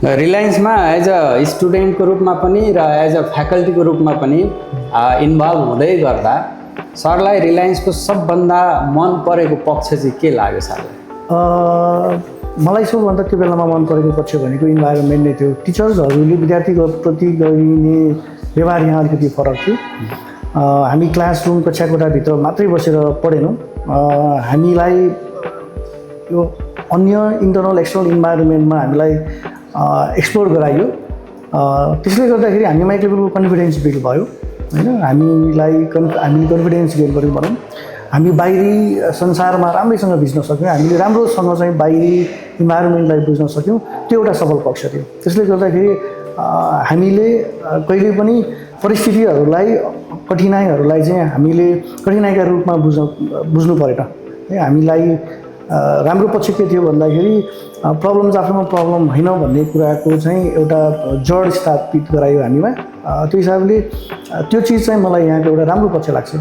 रिलायन्समा as a स्टुडेन्टको रूपमा पनि र एज अ फ्याकल्टीको रूपमा पनि इन्भल्भ हुँदै गर्दा सरलाई रिलायन्सको सबभन्दा मन परेको पक्ष चाहिँ के लाग्यो सरलाई? मलाई सबभन्दा त्यो बेलामा मन परेको पक्ष भनेको इन्भाइरोमेन्ट नै थियो। टिचर्सहरूले विद्यार्थीको प्रति गरिने व्यवहार यहाँ अलिकति फरक थियो। हामी क्लासरुम कक्षा कोठाभित्र मात्रै बसेर पढेनौँ, हामीलाई यो अन्य इन्टरनल एक्सटर्नल इन्भाइरोमेन्टमा हामीलाई एक्सप्लोर गराइयो। त्यसले गर्दाखेरि हामीमा एक लेभलको कन्फिडेन्स बिल्ड भयो होइन। हामीले कन्फिडेन्स गेन गऱ्यौँ भनौँ। हामी बाहिरी संसारमा राम्रैसँग भिज्न सक्यौँ, हामीले राम्रोसँग चाहिँ बाहिरी इन्भाइरोमेन्टलाई बुझ्न सक्यौँ। त्यो एउटा सबल पक्ष थियो। त्यसले गर्दाखेरि हामीले कहिले पनि परिस्थितिहरूलाई कठिनाइहरूलाई चाहिँ हामीले कठिनाइका रूपमा बुझ्नु परेन है। हामीलाई राम्रो पक्ष के थियो भन्दाखेरि प्रब्लम्स आफ्नोमा प्रब्लम होइन भन्ने कुराको चाहिँ एउटा जड स्थापित गरायो हामीमा। त्यो हिसाबले त्यो चिज चाहिँ मलाई यहाँको एउटा राम्रो पक्ष लाग्छ।